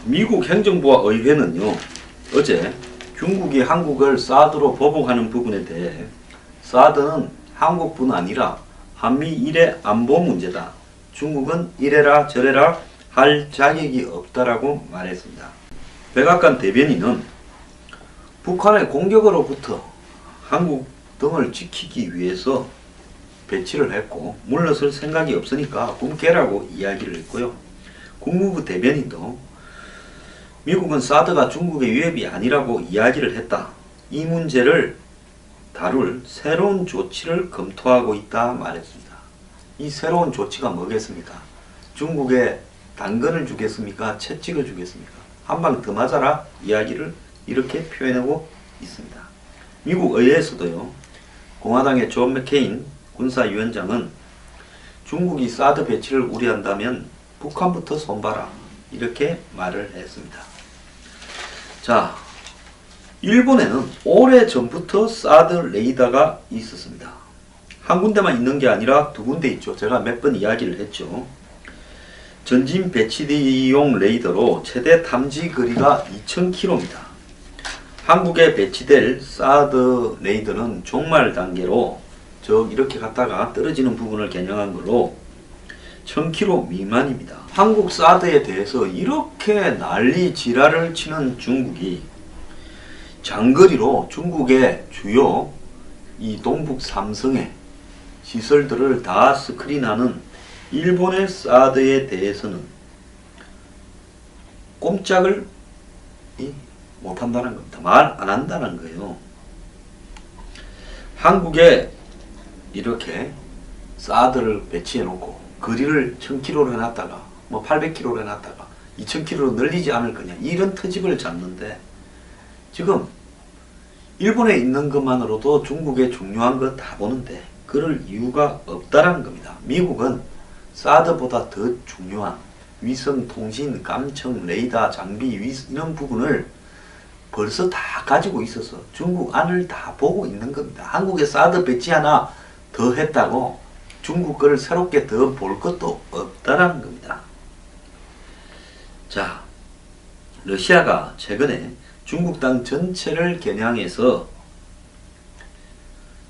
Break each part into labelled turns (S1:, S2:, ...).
S1: 미국 행정부와 의회는요, 어제 중국이 한국을 사드로 보복하는 부분에 대해 사드는 한국뿐 아니라 한미일의 안보 문제다. 중국은 이래라 저래라 할 자격이 없다라고 말했습니다. 백악관 대변인은 북한의 공격으로부터 한국 등을 지키기 위해서 배치를 했고 물러설 생각이 없으니까 꿈깨라고 이야기를 했고요. 국무부 대변인도 미국은 사드가 중국의 위협이 아니라고 이야기를 했다. 이 문제를 다룰 새로운 조치를 검토하고 있다 말했습니다. 이 새로운 조치가 뭐겠습니까? 중국에 당근을 주겠습니까? 채찍을 주겠습니까? 한 방 더 맞아라 이야기를 이렇게 표현하고 있습니다. 미국 의회에서도요, 공화당의 존 맥케인 군사위원장은 중국이 사드 배치를 우려한다면 북한부터 손봐라 이렇게 말을 했습니다. 자, 일본에는 오래전부터 사드 레이더가 있었습니다. 한 군데만 있는 게 아니라 두 군데 있죠. 제가 몇 번 이야기를 했죠. 전진 배치용 레이더로 최대 탐지 거리가 2000km입니다. 한국에 배치될 사드 레이더는 종말 단계로 이렇게 갔다가 떨어지는 부분을 겨냥한 걸로 1000km 미만입니다. 한국 사드에 대해서 이렇게 난리 지랄을 치는 중국이 장거리로 중국의 주요 이 동북 삼성의 시설들을 다 스크린하는 일본의 사드에 대해서는 꼼짝을 못한다는 겁니다. 말 안 한다는 거예요. 한국에 이렇게 사드를 배치해 놓고 거리를 1000km로 해놨다가 뭐 800km로 해놨다가 2000km로 늘리지 않을 거냐 이런 트집을 잡는데 지금 일본에 있는 것만으로도 중국의 중요한 거 다 보는데 그럴 이유가 없다라는 겁니다. 미국은 사드보다 더 중요한 위성 통신, 감청, 레이더, 장비, 이런 부분을 벌써 다 가지고 있어서 중국 안을 다 보고 있는 겁니다. 한국에 사드 배치 하나 더 했다고 중국 거를 새롭게 더 볼 것도 없다라는 겁니다. 자, 러시아가 최근에 중국 땅 전체를 겨냥해서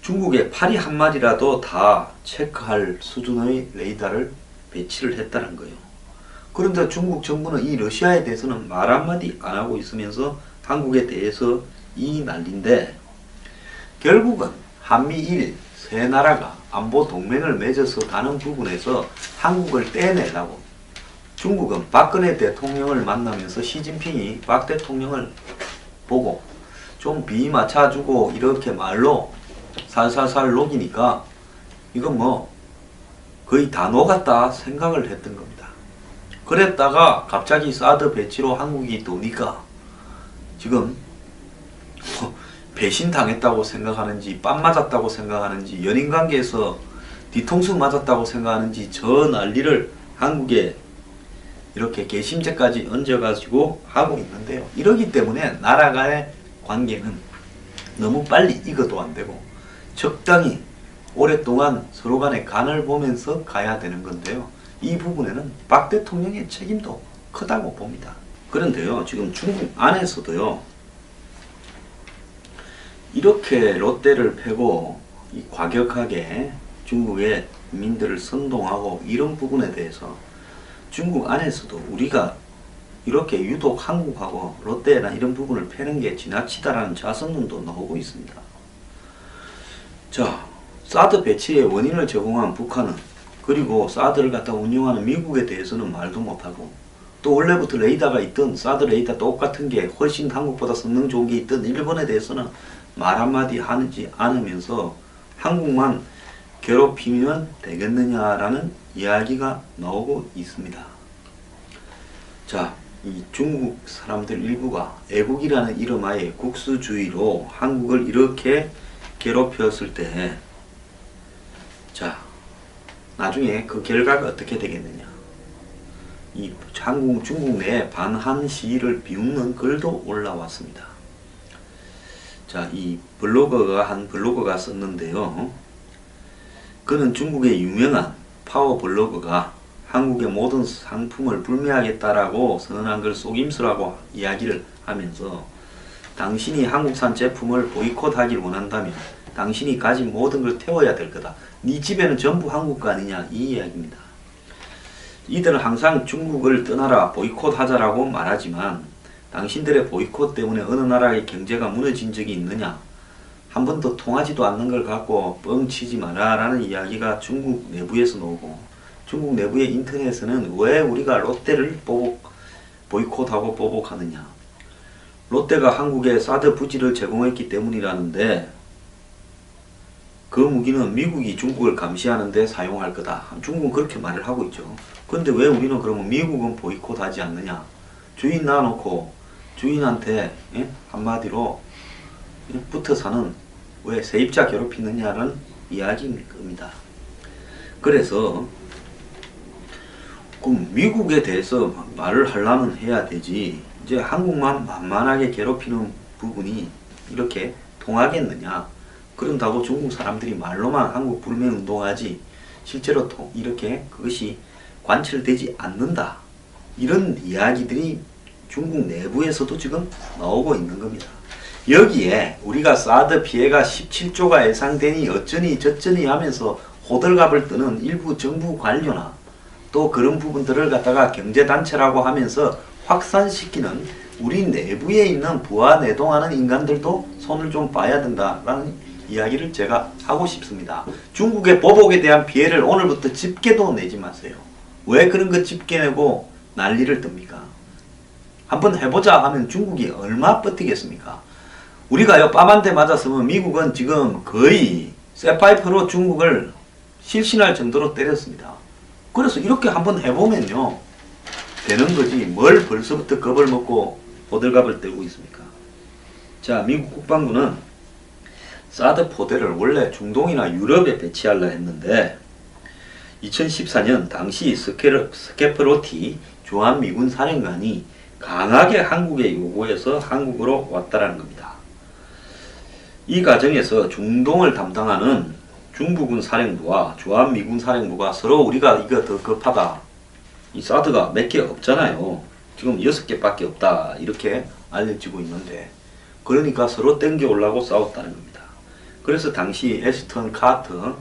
S1: 중국의 파리 한 마리라도 다 체크할 수준의 레이더를 배치를 했다는 거예요. 그런데 중국 정부는 이 러시아에 대해서는 말 한마디 안 하고 있으면서 한국에 대해서 이 난리인데 결국은 한미일 세 나라가 안보 동맹을 맺어서 가는 부분에서 한국을 떼내려고 중국은 박근혜 대통령을 만나면서 시진핑이 박 대통령을 보고 좀 비 맞춰주고 이렇게 말로 살살살 녹이니까 이건 뭐 거의 다 녹았다 생각을 했던 겁니다. 그랬다가 갑자기 사드 배치로 한국이 도니까 지금 배신당했다고 생각하는지 빰 맞았다고 생각하는지 연인관계에서 뒤통수 맞았다고 생각하는지 저 난리를 한국에 이렇게 개심제까지 얹어가지고 하고 있는데요. 이러기 때문에 나라 간의 관계는 너무 빨리 익어도 안 되고 적당히 오랫동안 서로 간의 간을 보면서 가야 되는 건데요. 이 부분에는 박 대통령의 책임도 크다고 봅니다. 그런데요, 지금 중국 안에서도요, 이렇게 롯데를 패고 과격하게 중국의 민들을 선동하고 이런 부분에 대해서 중국 안에서도 우리가 이렇게 유독 한국하고 롯데나 이런 부분을 패는 게 지나치다라는 자선론도 나오고 있습니다. 자, 사드 배치의 원인을 제공한 북한은 그리고 사드를 갖다 운영하는 미국에 대해서는 말도 못하고 또 원래부터 레이더가 있던 사드 레이더 똑같은 게 훨씬 한국보다 성능 좋은 게 있던 일본에 대해서는 말 한마디 하지 않으면서 한국만 괴롭히면 되겠느냐라는 이야기가 나오고 있습니다. 자, 이 중국 사람들 일부가 애국이라는 이름하에 국수주의로 한국을 이렇게 괴롭혔을 때 자, 나중에 그 결과가 어떻게 되겠느냐. 이 중국 내 반한 시위를 비웃는 글도 올라왔습니다. 자, 이 한 블로거가 썼는데요. 그는 중국의 유명한 파워 블로거가 한국의 모든 상품을 불매하겠다라고 선언한 걸 속임수라고 이야기를 하면서 당신이 한국산 제품을 보이콧하길 원한다면 당신이 가진 모든 걸 태워야 될 거다. 네 집에는 전부 한국 거 아니냐 이 이야기입니다. 이들은 항상 중국을 떠나라 보이콧하자라고 말하지만 당신들의 보이콧 때문에 어느 나라의 경제가 무너진 적이 있느냐? 한 번도 통하지도 않는 걸 갖고 뻥치지 마라 라는 이야기가 중국 내부에서 나오고 중국 내부의 인터넷에서는 왜 우리가 롯데를 보이콧하고 보복하느냐? 롯데가 한국에 사드 부지를 제공했기 때문이라는데 그 무기는 미국이 중국을 감시하는데 사용할 거다. 중국은 그렇게 말을 하고 있죠. 근데 왜 우리는 그러면 미국은 보이콧하지 않느냐? 주인 놔놓고 주인한테 한마디로 붙어 사는 왜 세입자 괴롭히느냐는 이야기입니다. 그래서 그럼 미국에 대해서 말을 하려면 해야 되지. 이제 한국만 만만하게 괴롭히는 부분이 이렇게 통하겠느냐? 그런다고 중국 사람들이 말로만 한국 불매 운동하지 실제로 이렇게 그것이 관철되지 않는다. 이런 이야기들이 중국 내부에서도 지금 나오고 있는 겁니다. 여기에 우리가 사드 피해가 17조가 예상되니 어쩌니 저쩌니 하면서 호들갑을 뜨는 일부 정부 관료나 또 그런 부분들을 갖다가 경제단체라고 하면서 확산시키는 우리 내부에 있는 부하내동하는 인간들도 손을 좀 봐야 된다라는 이야기를 제가 하고 싶습니다. 중국의 보복에 대한 피해를 오늘부터 집계도 내지 마세요. 왜 그런 거 집계 내고 난리를 뜹니까? 한번 해보자 하면 중국이 얼마 버티겠습니까? 우리가요 뺨 한 대 맞았으면 미국은 지금 거의 쇠파이프로 중국을 실신할 정도로 때렸습니다. 그래서 이렇게 한번 해보면요 되는 거지 뭘 벌써부터 겁을 먹고 호들갑을 떨고 있습니까? 자, 미국 국방부는 사드 포대를 원래 중동이나 유럽에 배치하려 했는데 2014년 당시 스케프로티 주한미군 사령관이 강하게 한국에 요구해서 한국으로 왔다라는 겁니다. 이 과정에서 중동을 담당하는 중부군 사령부와 주한미군 사령부가 서로 우리가 이거 더 급하다. 이 사드가 몇 개 없잖아요. 지금 6개밖에 없다. 이렇게 알려지고 있는데 그러니까 서로 땡겨 올라고 싸웠다는 겁니다. 그래서 당시 애스턴 카터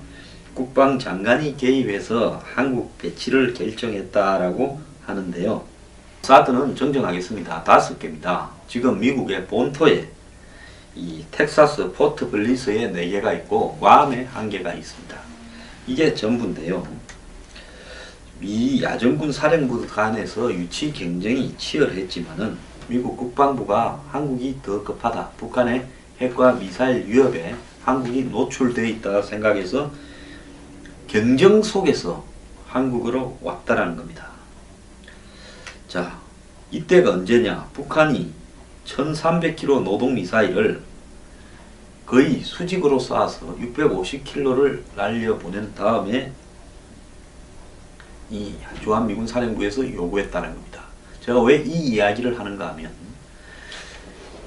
S1: 국방장관이 개입해서 한국 배치를 결정했다라고 하는데요. 사드는 정정하겠습니다. 5개입니다. 지금 미국의 본토에 이 텍사스 포트 블리스에 4개가 있고 괌에 1개가 있습니다. 이게 전부인데요. 미 야전군 사령부 간에서 유치 경쟁이 치열했지만은 미국 국방부가 한국이 더 급하다. 북한의 핵과 미사일 위협에 한국이 노출되어 있다 생각해서 경쟁 속에서 한국으로 왔다라는 겁니다. 자, 이때가 언제냐? 북한이 1300km 노동 미사일을 거의 수직으로 쏴서 650km를 날려보낸 다음에 이 주한미군 사령부에서 요구했다는 겁니다. 제가 왜 이 이야기를 하는가 하면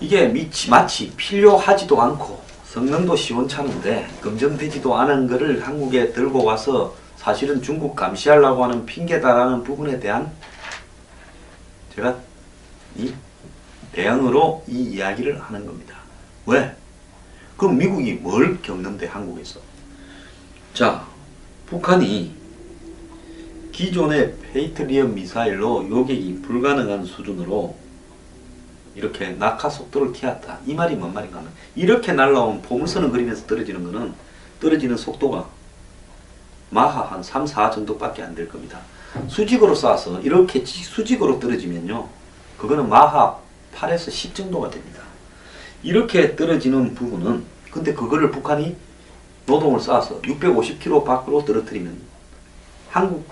S1: 이게 마치 필요하지도 않고 성능도 시원찮은데 검증되지도 않은 것을 한국에 들고 와서 사실은 중국 감시하려고 하는 핑계다라는 부분에 대한 제가 이 대응으로 이 이야기를 하는 겁니다. 왜? 그럼 미국이 뭘 겪는데 한국에서? 자, 북한이 기존의 페이트리엇 미사일로 요격이 불가능한 수준으로 이렇게 낙하 속도를 키웠다. 이 말이 뭔 말인가 하면 이렇게 날라온 포물선을 그리면서 떨어지는 거는 떨어지는 속도가 마하 한 3, 4 정도밖에 안 될 겁니다. 수직으로 쏴서 이렇게 수직으로 떨어지면요. 그거는 마하 8에서 10 정도가 됩니다. 이렇게 떨어지는 부분은 근데 그거를 북한이 노동을 쏴서 650km 밖으로 떨어뜨리면 한국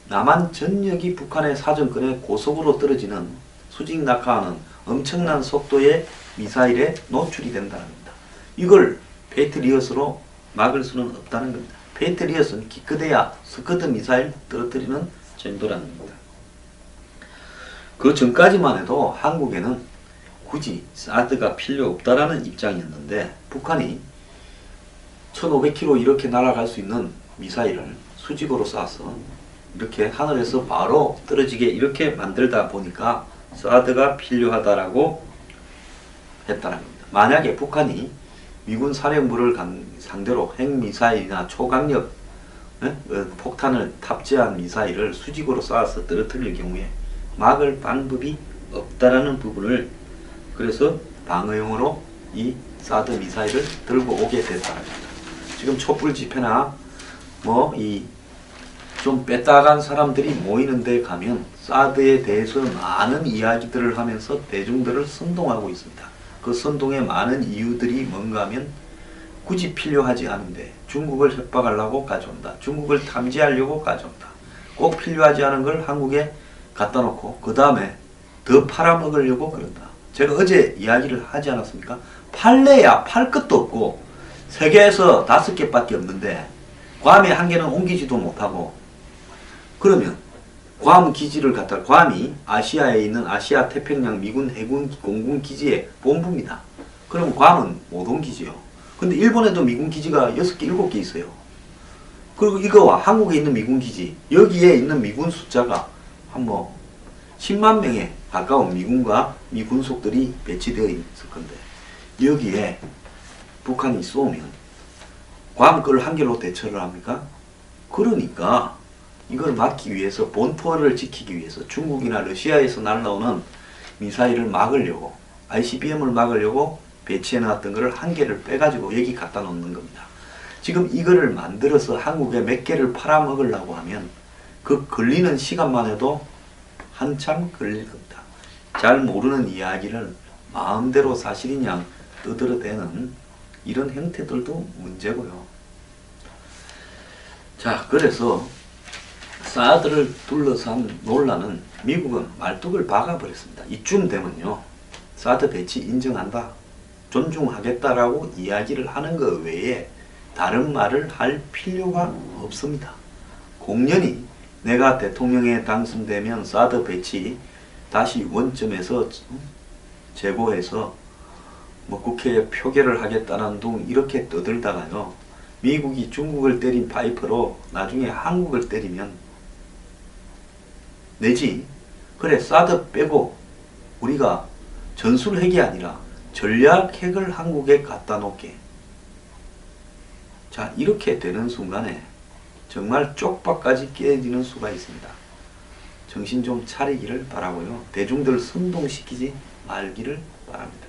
S1: 남한 전역이 북한의 사정권에 고속으로 떨어지는 수직 낙하하는 엄청난 속도의 미사일에 노출이 된다는 겁니다. 이걸 페이트리엇으로 막을 수는 없다는 겁니다. 페이트리엇은 기껏해야 스커트 미사일 떨어뜨리는 정도라는 겁니다. 그 전까지만 해도 한국에는 굳이 사드가 필요 없다라는 입장이었는데 북한이 1500km 이렇게 날아갈 수 있는 미사일을 수직으로 쏴서 이렇게 하늘에서 바로 떨어지게 이렇게 만들다 보니까 사드가 필요하다라고 했다는 겁니다. 만약에 북한이 미군 사령부를 상대로 핵미사일이나 초강력 폭탄을 탑재한 미사일을 수직으로 쏴서 떨어뜨릴 경우에 막을 방법이 없다라는 부분을, 그래서 방어용으로 이 사드 미사일을 들고 오게 됐다는 겁니다. 지금 촛불 집회나 뭐 좀 빼딱한 사람들이 모이는 데 가면 사드에 대해서 많은 이야기들을 하면서 대중들을 선동하고 있습니다. 그 선동의 많은 이유들이 뭔가 하면 굳이 필요하지 않은데 중국을 협박하려고 가져온다. 중국을 탐지하려고 가져온다. 꼭 필요하지 않은 걸 한국에 갖다 놓고 그 다음에 더 팔아먹으려고 그런다. 제가 어제 이야기를 하지 않았습니까? 팔래야 팔 것도 없고 세계에서 5개밖에 없는데 괌에 한 개는 옮기지도 못하고, 그러면 괌 기지를 갖다, 괌이 아시아에 있는 아시아 태평양 미군 해군 공군 기지의 본부입니다. 그럼 괌은 못 옮기지요. 근데 일본에도 미군 기지가 6개, 7개 있어요. 그리고 이거와 한국에 있는 미군 기지, 여기에 있는 미군 숫자가 한 10만 명에 가까운 미군과 미군속들이 배치되어 있을 건데, 여기에 북한이 쏘면 괌 걸 한 개로 대처를 합니까? 그러니까 이걸 막기 위해서, 본토를 지키기 위해서 중국이나 러시아에서 날라오는 미사일을 막으려고, ICBM을 막으려고 배치해 놨던 것을 한 개를 빼가지고 여기 갖다 놓는 겁니다. 지금 이거를 만들어서 한국에 몇 개를 팔아먹으려고 하면 그 걸리는 시간만 해도 한참 걸릴 겁니다. 잘 모르는 이야기를 마음대로 사실인 양 떠들어대는 이런 형태들도 문제고요. 자, 그래서 사드를 둘러싼 논란은 미국은 말뚝을 박아버렸습니다. 이쯤 되면요, 사드 배치 인정한다, 존중하겠다라고 이야기를 하는 것 외에 다른 말을 할 필요가 없습니다. 공연히 내가 대통령에 당선되면 사드 배치 다시 원점에서 재고해서 국회에 표결을 하겠다는 둥 이렇게 떠들다가요, 미국이 중국을 때린 파이프로 나중에 한국을 때리면, 내지 그래 사드 빼고 우리가 전술핵이 아니라 전략핵을 한국에 갖다 놓게, 자 이렇게 되는 순간에 정말 쪽박까지 깨지는 수가 있습니다. 정신 좀 차리기를 바라고요. 대중들 선동시키지 말기를 바랍니다.